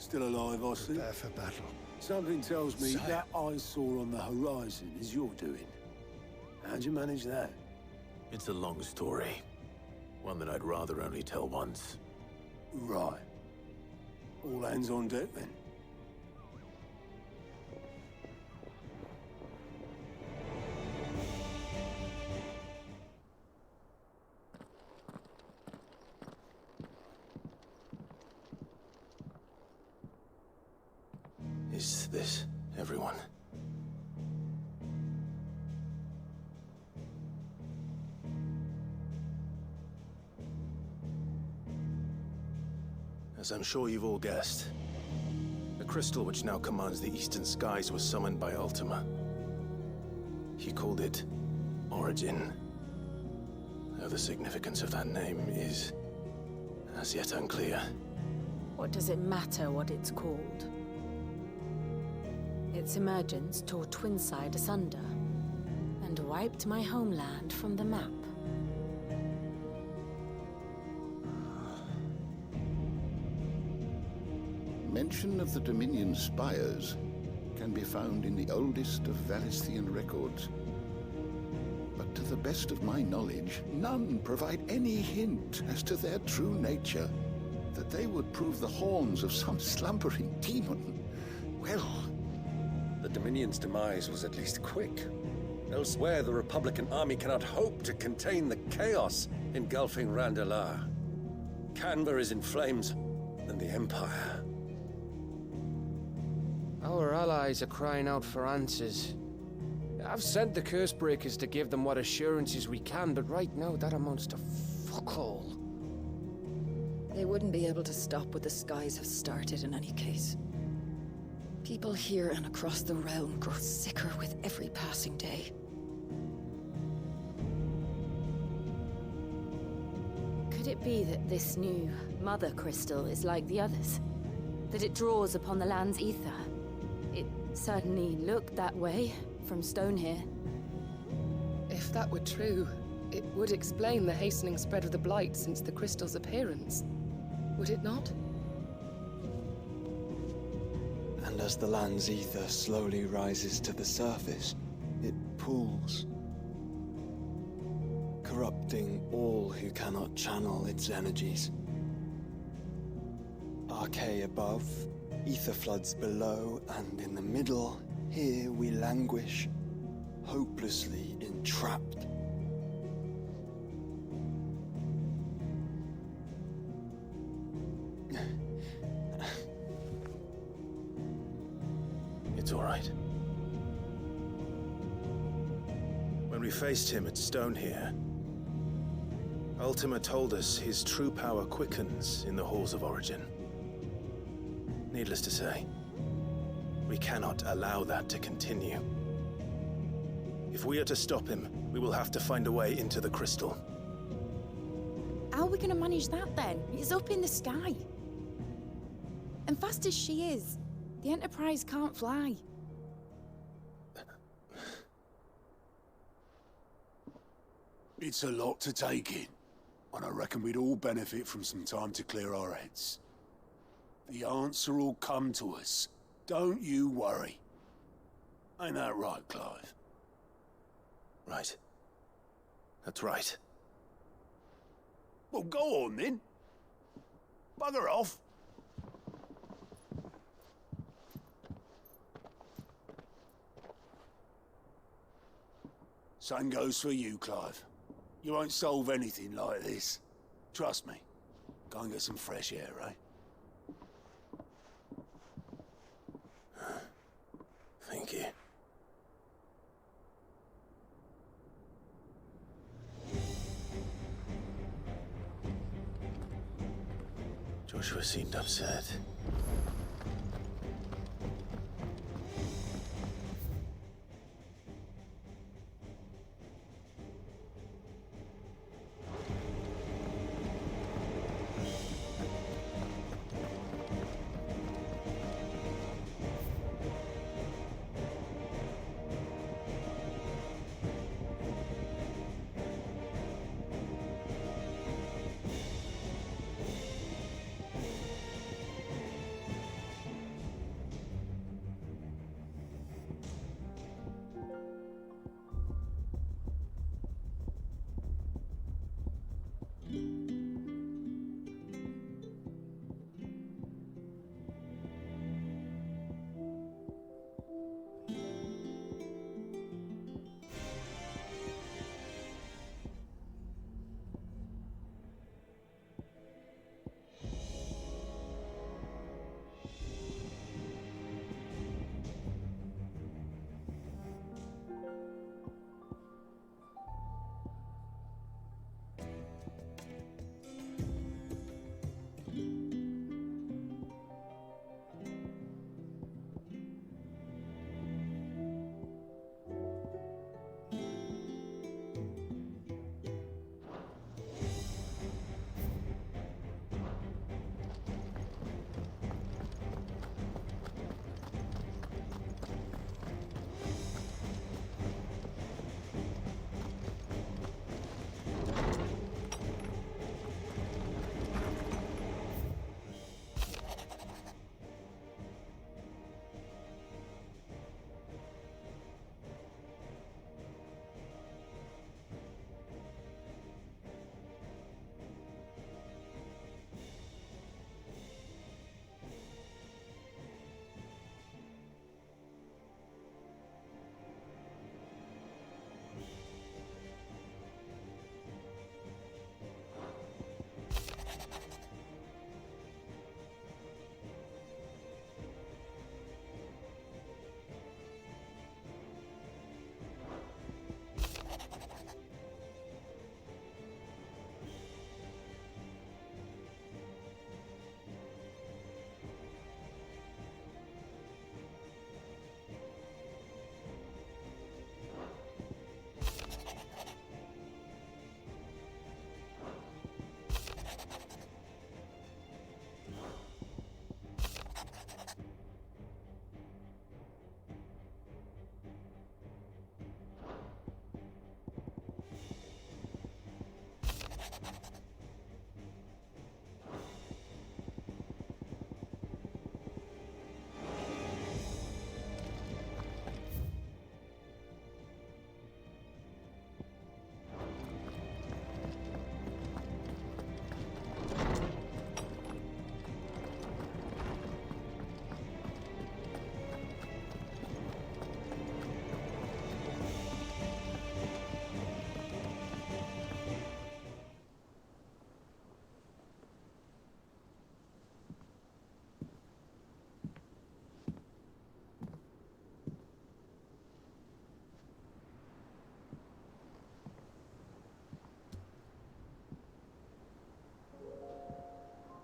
Still alive, I see. Prepare for battle. Something tells me Sire. that I saw on the horizon is your doing. How'd you manage that? It's a long story. One that I'd rather only tell once. Right. All hands on deck, then. Is this everyone? As I'm sure you've all guessed, the crystal which now commands the eastern skies was summoned by Ultima. He called it Origin. Though the significance of that name is as yet unclear. What does it matter what it's called? Its emergence tore Twinside asunder and wiped my homeland from the map. Mention of the Dominion spires can be found in the oldest of Valisthian records. But to the best of my knowledge, none provide any hint as to their true nature. That they would prove the horns of some slumbering demon. Well, The Dominion's demise was at least quick. Elsewhere, the Republican army cannot hope to contain the chaos engulfing Randalar. Canva is in flames, and the Empire. Our allies are crying out for answers. I've sent the Cursebreakers to give them what assurances we can, but right now that amounts to fuck all. They wouldn't be able to stop what the skies have started in any case. People here and across the realm grow sicker with every passing day. Could it be that this new Mother Crystal is like the others? That it draws upon the land's ether? It certainly looked that way from stone here. If that were true, it would explain the hastening spread of the Blight since the crystal's appearance. Would it not? And as the land's ether slowly rises to the surface, it pools, corrupting all who cannot channel its energies. Archay above, ether floods below, and in the middle, here we languish, hopelessly entrapped. It's all right. When we faced him at Stone here, Ultima told us his true power quickens in the halls of Origin. Needless to say, we cannot allow that to continue. If we are to stop him, we will have to find a way into the crystal. How are we gonna manage that then? It's up in the sky. And fast as she is, the Enterprise can't fly. It's a lot to take in, and I reckon we'd all benefit from some time to clear our heads. The answer will come to us. Don't you worry. Ain't that right, Clive? Right. That's right. Well, go on then. Bugger off. Same goes for you, Clive. You won't solve anything like this. Trust me. Go and get some fresh air, eh? Thank you. Joshua seemed upset.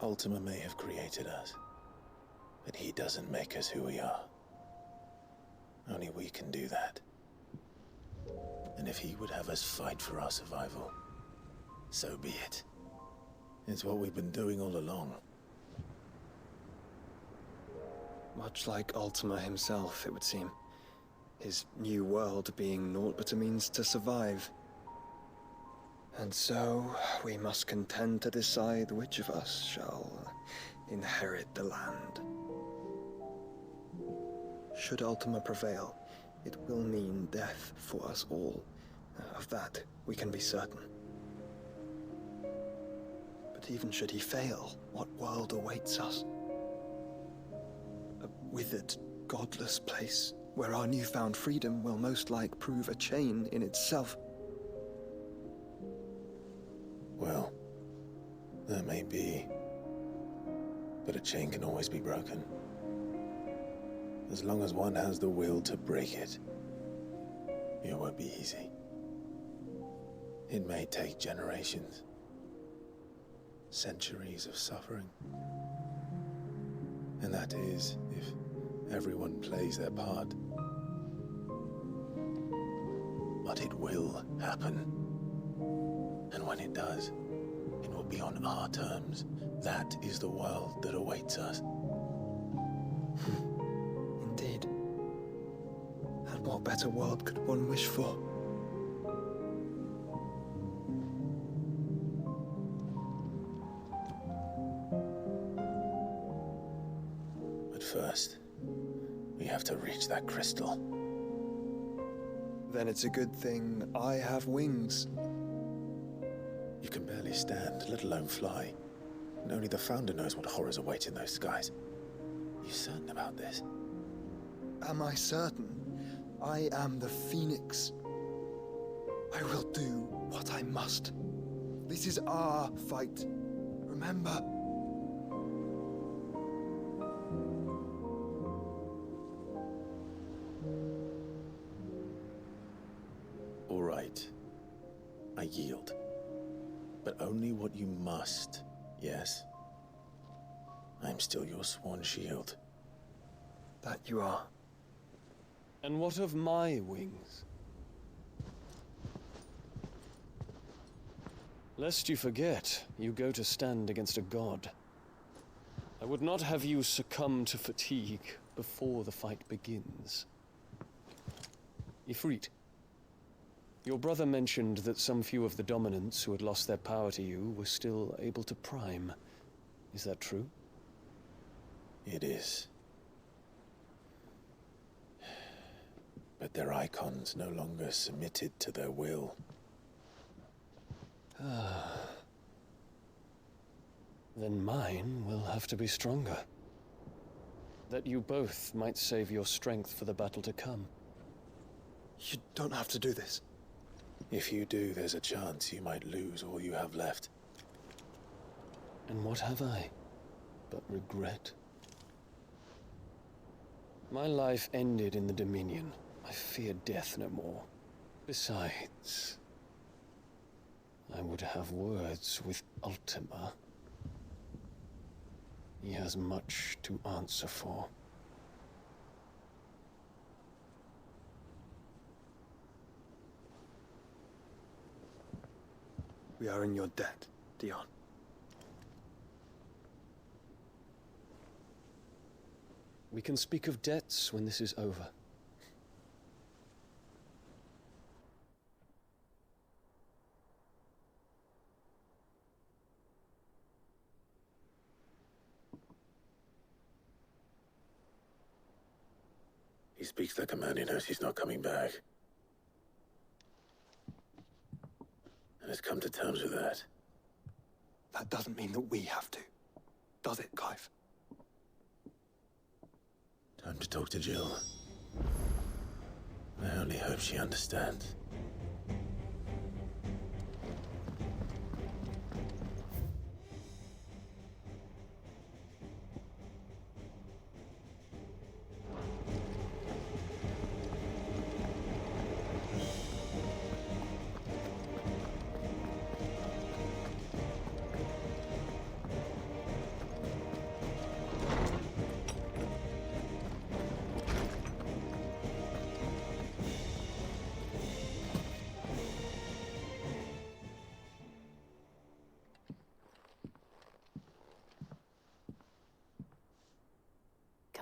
Ultima may have created us, but he doesn't make us who we are. Only we can do that. And if he would have us fight for our survival, so be it. It's what we've been doing all along. Much like Ultima himself, it would seem. His new world being naught but a means to survive. And so, we must contend to decide which of us shall inherit the land. Should Ultima prevail, it will mean death for us all. Of that, we can be certain. But even should he fail, what world awaits us? A withered, godless place where our newfound freedom will most like prove a chain in itself. Well, that may be. But a chain can always be broken. As long as one has the will to break it, it won't be easy. It may take generations, centuries of suffering. And that is, if everyone plays their part. But it will happen. And when it does, it will be on our terms. That is the world that awaits us. Indeed. And what better world could one wish for? But first, we have to reach that crystal. Then it's a good thing I have wings. You can barely stand, let alone fly. And only the Founder knows what horrors await in those skies. You certain about this? Am I certain? I am the Phoenix. I will do what I must. This is our fight. Remember? All right. I yield. But only what you must, yes? I'm still your sworn shield. That you are. And what of my wings? Lest you forget, you go to stand against a god. I would not have you succumb to fatigue before the fight begins. Ifrit, your brother mentioned that some few of the dominants who had lost their power to you were still able to prime. Is that true? It is. But their icons no longer submitted to their will. Then mine will have to be stronger. That you both might save your strength for the battle to come. You don't have to do this. If you do, there's a chance you might lose all you have left. And what have I but regret? My life ended in the Dominion. I fear death no more. Besides, I would have words with Ultima. He has much to answer for. We are in your debt, Dion. We can speak of debts when this is over. He speaks like a man who knows he's not coming back. And has come to terms with that. That doesn't mean that we have to. Does it, Clive? Time to talk to Jill. I only hope she understands.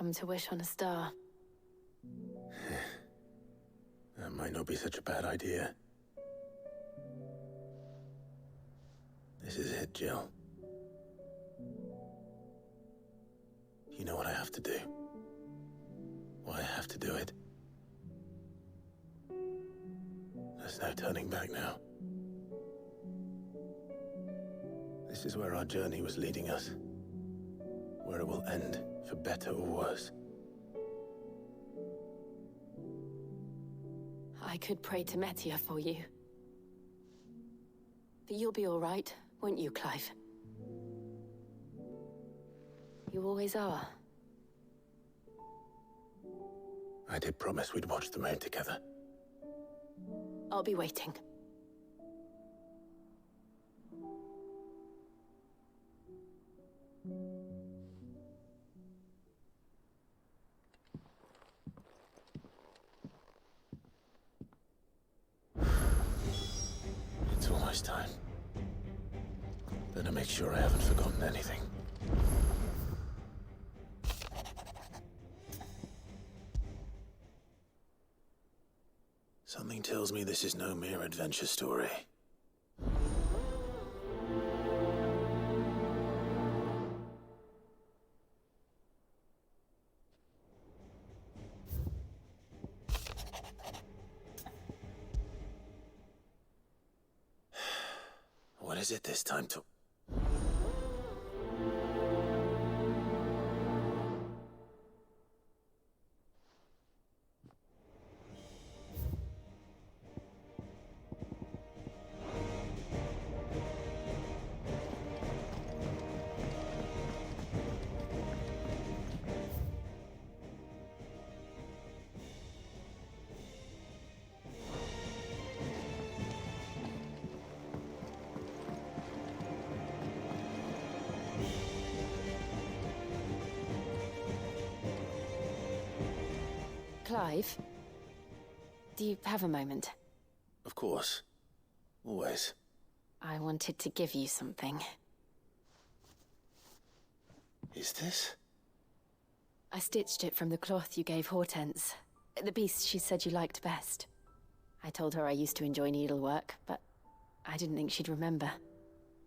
come to wish on a star. That might not be such a bad idea. This is it, Jill. You know what I have to do. Why I have to do it. There's no turning back now. This is where our journey was leading us. Where it will end, for better or worse. I could pray to Metia for you. But you'll be all right, won't you, Clive? You always are. I did promise we'd watch the moon together. I'll be waiting. It's almost time. Better make sure I haven't forgotten anything. Something tells me this is no mere adventure story. What is it this time to... Clive? Do you have a moment? Of course. Always. I wanted to give you something. Is this? I stitched it from the cloth you gave Hortense. The piece she said you liked best. I told her I used to enjoy needlework, but I didn't think she'd remember.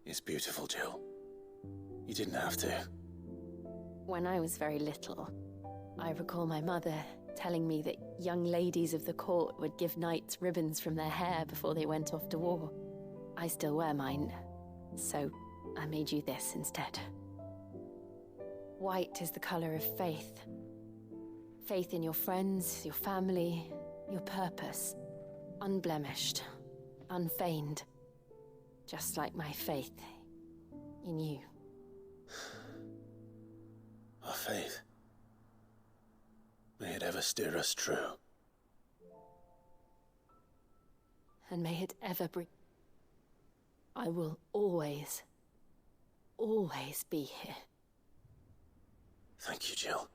It's beautiful, Jill. You didn't have to. When I was very little, I recall my mother telling me that young ladies of the court would give knights ribbons from their hair before they went off to war. I still wear mine, so I made you this instead. White is the color of faith. Faith in your friends, your family, your purpose. Unblemished, unfeigned. Just like my faith in you. Our faith. May it ever steer us true. And may it ever bring... I will always, always be here. Thank you, Jill.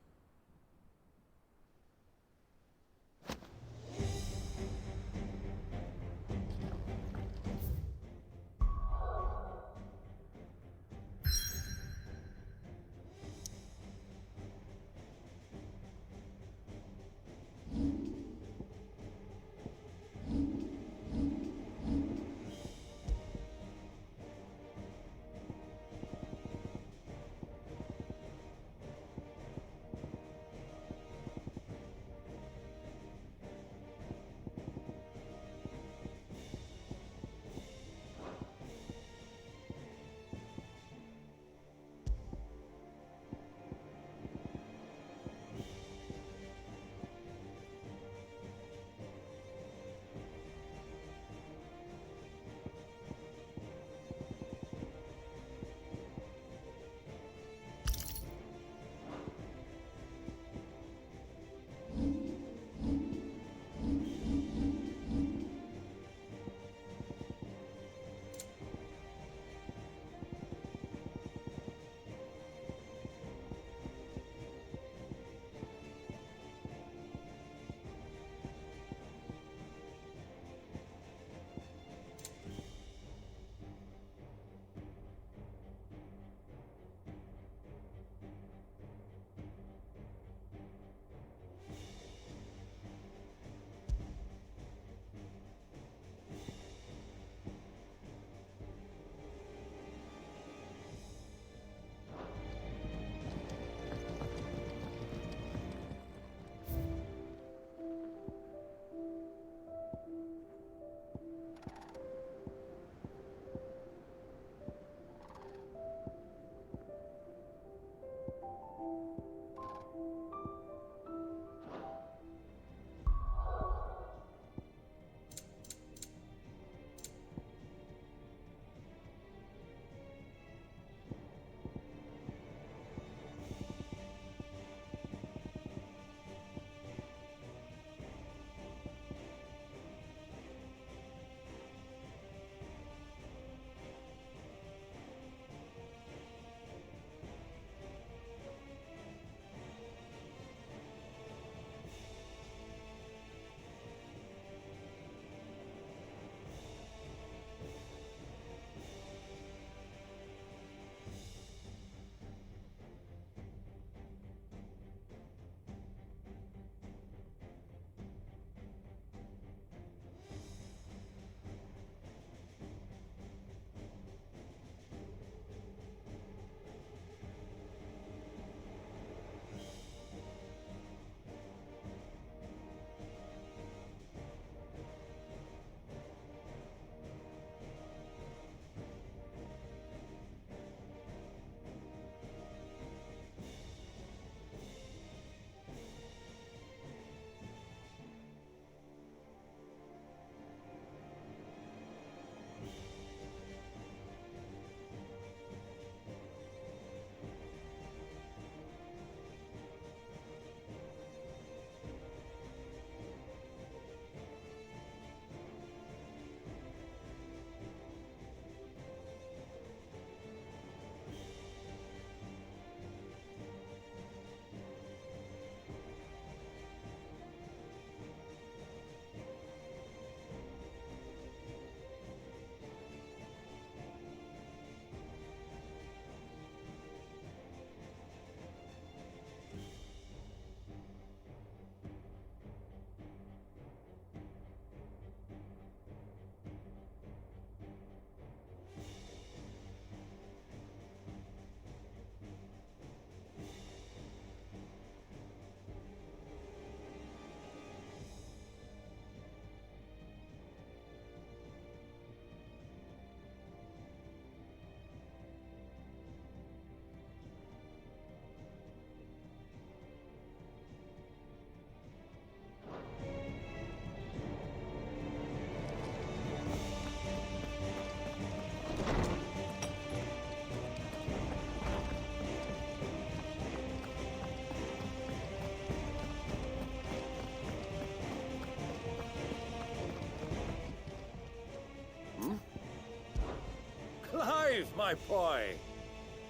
my boy.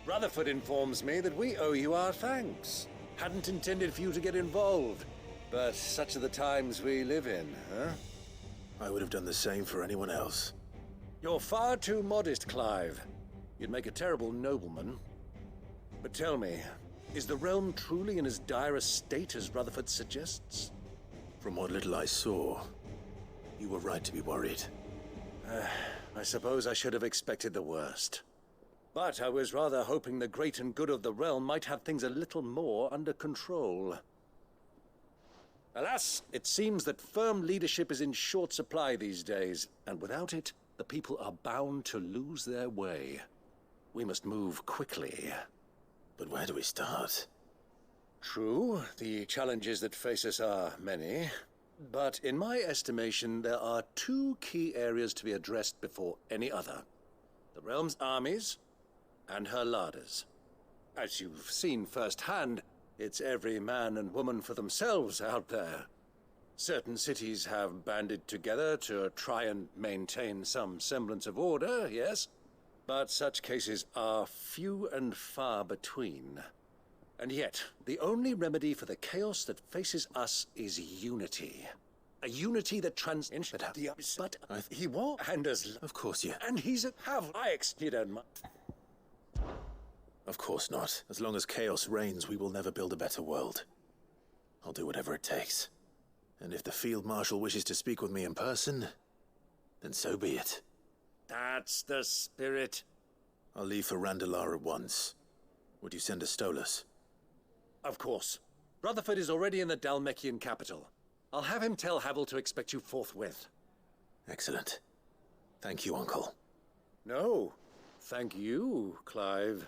Rutherford informs me that we owe you our thanks. Hadn't intended for you to get involved, but such are the times we live in, huh? I would have done the same for anyone else. You're far too modest, Clive. You'd make a terrible nobleman. But tell me, is the realm truly in as dire a state as Rutherford suggests? From what little I saw, you were right to be worried. I suppose I should have expected the worst. But I was rather hoping the great and good of the realm might have things a little more under control. Alas, it seems that firm leadership is in short supply these days, and without it, the people are bound to lose their way. We must move quickly. But where do we start? True, the challenges that face us are many. But in my estimation, there are two key areas to be addressed before any other. The realm's armies and her larders. As you've seen firsthand, it's every man and woman for themselves out there. Certain cities have banded together to try and maintain some semblance of order, yes? But such cases are few and far between. And yet, the only remedy for the chaos that faces us is unity. A unity that But he won't hand us... Of course, yeah. And he's a... Have I exceeded my... Of course not. As long as chaos reigns, we will never build a better world. I'll do whatever it takes. And if the Field Marshal wishes to speak with me in person, then so be it. That's the spirit. I'll leave for Randalar at once. Would you send a Stolas? Of course. Rutherford is already in the Dhalmekian capital. I'll have him tell Havel to expect you forthwith. Excellent. Thank you, Uncle. No. Thank you, Clive.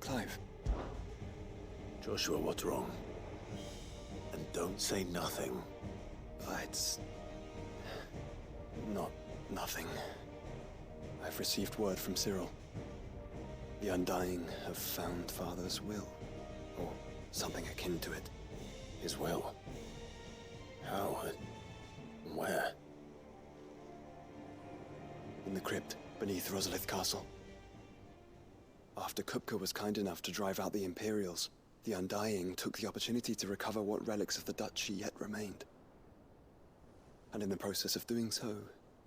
Clive. Joshua, what's wrong? And don't say nothing. It's... not nothing. I've received word from Cyril. The Undying have found Father's will, or something akin to it. His will? How and where? In the crypt beneath Rosalith Castle. After Kupka was kind enough to drive out the Imperials, the Undying took the opportunity to recover what relics of the Duchy yet remained. And in the process of doing so,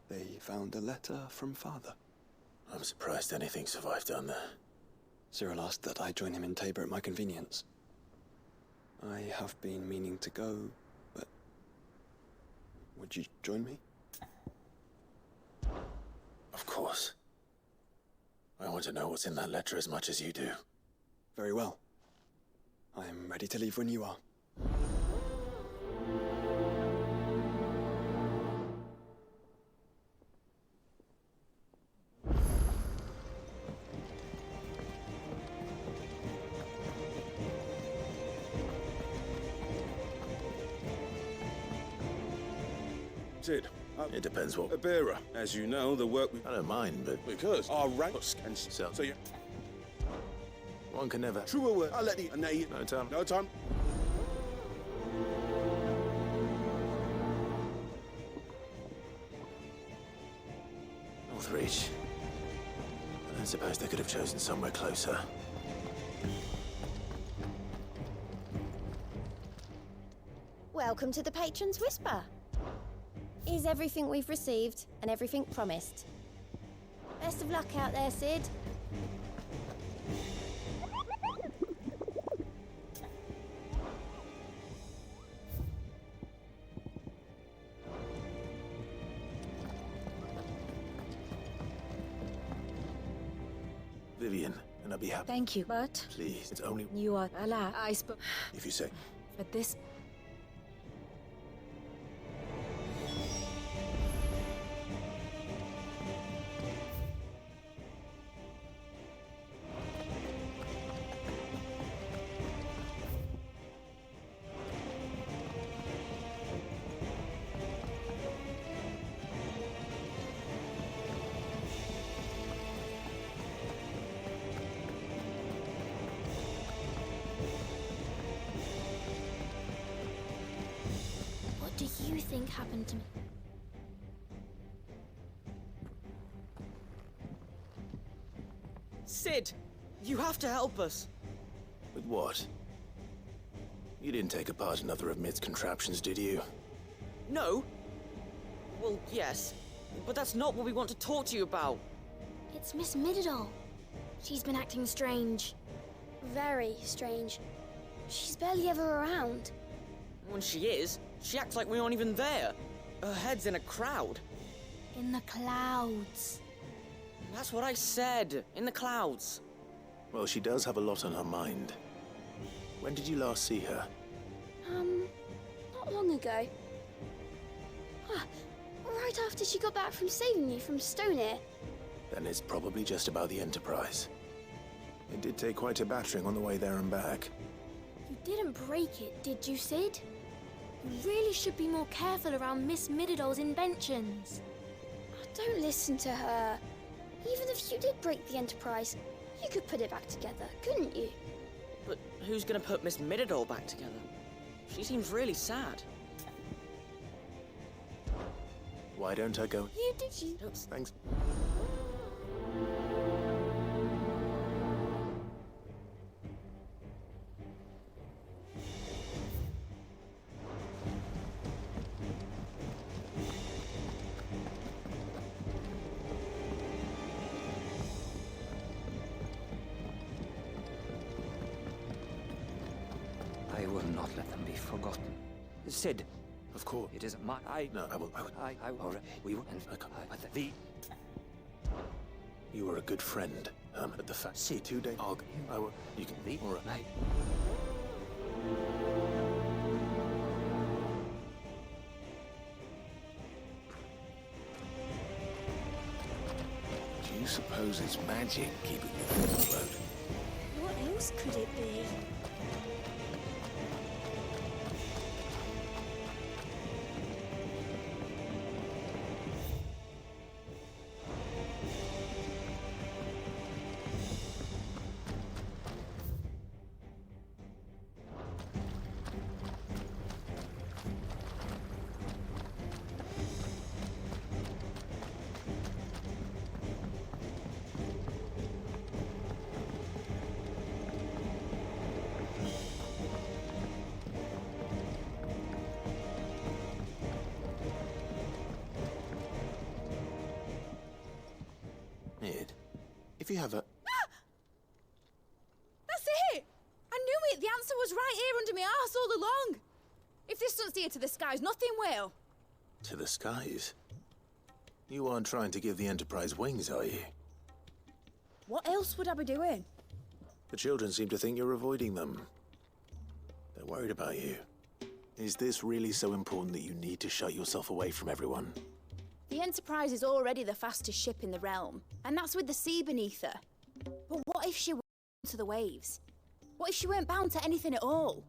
they found a letter from Father. I'm surprised anything survived down there. Cyril asked that I join him in Tabor at my convenience. I have been meaning to go, but... would you join me? Of course. I want to know what's in that letter as much as you do. Very well. I am ready to leave when you are. Sid, It depends what... a bearer. As you know, the work we... I don't mind, but... Because our ranks and so you... One can never... True word. I'll let you... No time. No time. Northreach. I don't suppose they could have chosen somewhere closer. Welcome to the Patron's Whisper. Is everything we've received and everything promised? Best of luck out there, Sid. Vivian, and I'll be happy. Thank you, but Please, it's only... you are allowed. I spoke. If you say... But this... anything happened to me. Cid, you have to help us. With what? You didn't take apart another of Mid's contraptions, did you? No. Well, yes. But that's not what we want to talk to you about. It's Miss Mididol. She's been acting strange. Very strange. She's barely ever around. When she is, she acts like we aren't even there. Her head's in a crowd. In the clouds. That's what I said. In the clouds. Well, she does have a lot on her mind. When did you last see her? Not long ago. Right after she got back from saving you from Stoneir. Then it's probably just about the Enterprise. It did take quite a battering on the way there and back. You didn't break it, did you, Cid? You really should be more careful around Miss Mididol's inventions. Oh, don't listen to her. Even if you did break the Enterprise, you could put it back together, couldn't you? But who's gonna put Miss Mididol back together? She seems really sad. Why don't I go? You did. Thanks. I will not let them be forgotten. Cid. Of course. It isn't my... No, I will. We will... You were a good friend, at the fact. See, 2 days. You can leave. All right. Do you suppose it's magic keeping the thing afloat? What else could it be? If you have a... That's it! I knew it! The answer was right here under my arse all along! If this doesn't steer to the skies, nothing will! To the skies? You aren't trying to give the Enterprise wings, are you? What else would I be doing? The children seem to think you're avoiding them. They're worried about you. Is this really so important that you need to shut yourself away from everyone? The Enterprise is already the fastest ship in the realm, and that's with the sea beneath her. But what if she weren't bound to the waves? What if she weren't bound to anything at all?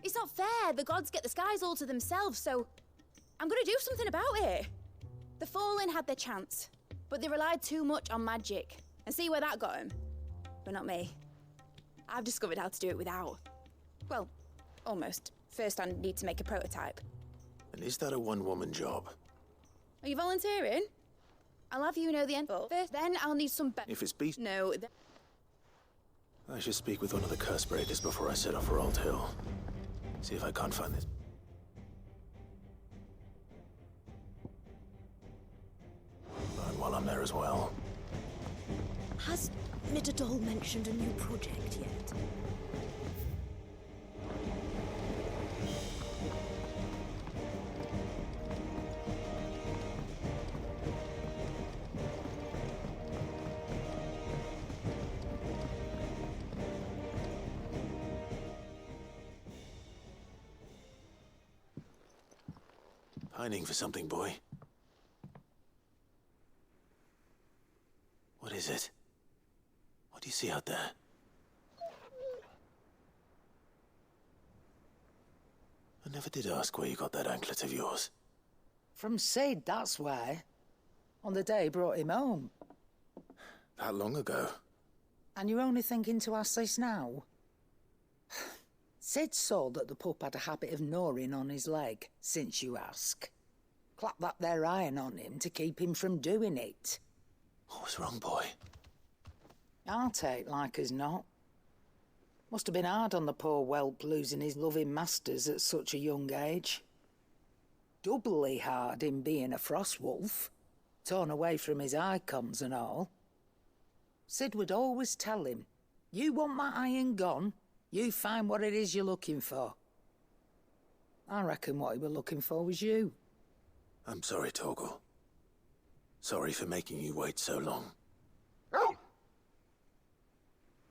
It's not fair. The gods get the skies all to themselves, so I'm gonna do something about it. The Fallen had their chance, but they relied too much on magic. And see where that got them? But not me. I've discovered how to do it without. Well, almost. First I need to make a prototype. And is that a one-woman job? Are you volunteering? I'll have you know the end first, then I'll need some If it's beast... No, I should speak with one of the curse breakers before I set off for Alt Hill. See if I can't find this. Learn while I'm there as well. Has Mididol mentioned a new project yet? Pining for something, boy. What is it? What do you see out there? I never did ask where you got that anklet of yours. From Cid, that's why. On the day he brought him home. That long ago? And you're only thinking to ask this now? Cid saw that the pup had a habit of gnawing on his leg, since you ask. Clap that there iron on him to keep him from doing it. What was wrong, boy? I'll take like as not. Must have been hard on the poor whelp losing his loving masters at such a young age. Doubly hard in being a frost wolf, torn away from his icons and all. Sid would always tell him, you want that iron gone, you find what it is you're looking for. I reckon what he were looking for was you. I'm sorry, Torgal. Sorry for making you wait so long.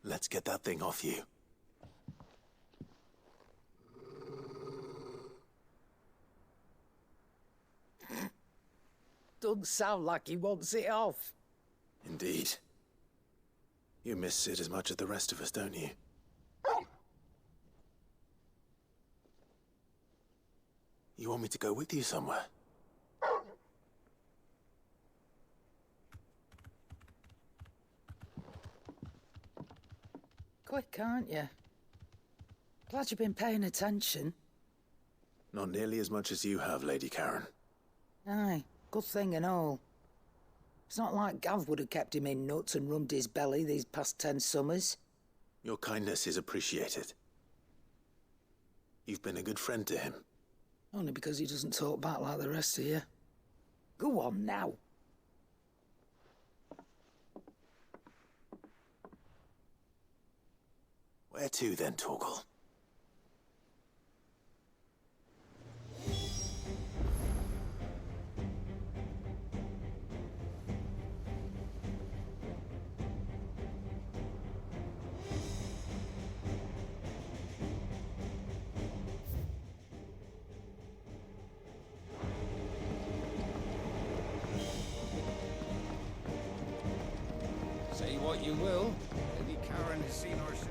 Let's get that thing off you. Doesn't sound like he wants it off. Indeed. You miss Sid as much as the rest of us, don't you? You want me to go with you somewhere? Quick, aren't you? Glad you've been paying attention. Not nearly as much as you have, Lady Karen. Aye, good thing and all. It's not like Gav would have kept him in nuts and rubbed his belly these past 10 summers. Your kindness is appreciated. You've been a good friend to him. Only because he doesn't talk back like the rest of you. Go on now. Where to then, Torgal? Say what you will, Lady Karen has seen our shelter.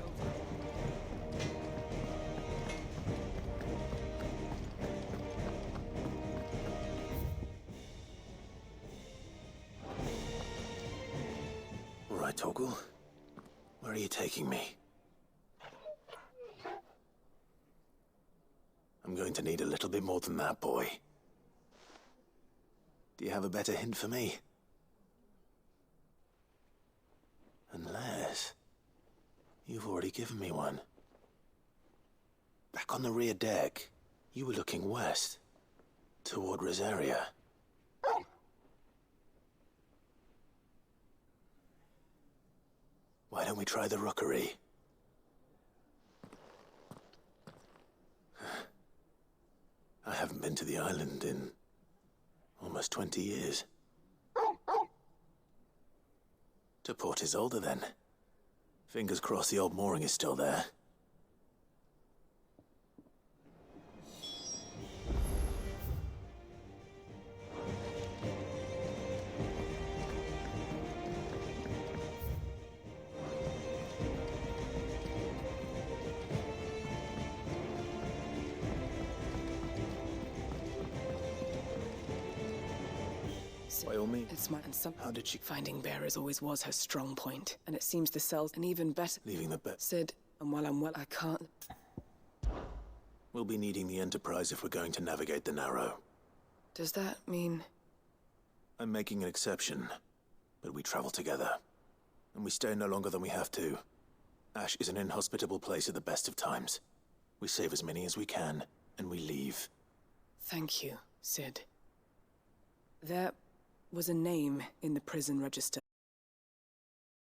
All right, Torgal. Where are you taking me? I'm going to need a little bit more than that, boy. Do you have a better hint for me? Unless... you've already given me one. Back on the rear deck, you were looking west, toward Rosaria. Why don't we try the rookery? I haven't been to the island in almost 20 years. To Port Isolde, then. Fingers crossed the old mooring is still there. By all means. It's and some. How did she... Finding bearers always was her strong point, and it seems the cells an even better. Leaving the bed. Sid, and while I'm well, I can't. We'll be needing the Enterprise if we're going to navigate the Narrow. Does that mean... I'm making an exception, but we travel together. And we stay no longer than we have to. Ash is an inhospitable place at the best of times. We save as many as we can, and we leave. Thank you, Sid. There was a name in the prison register.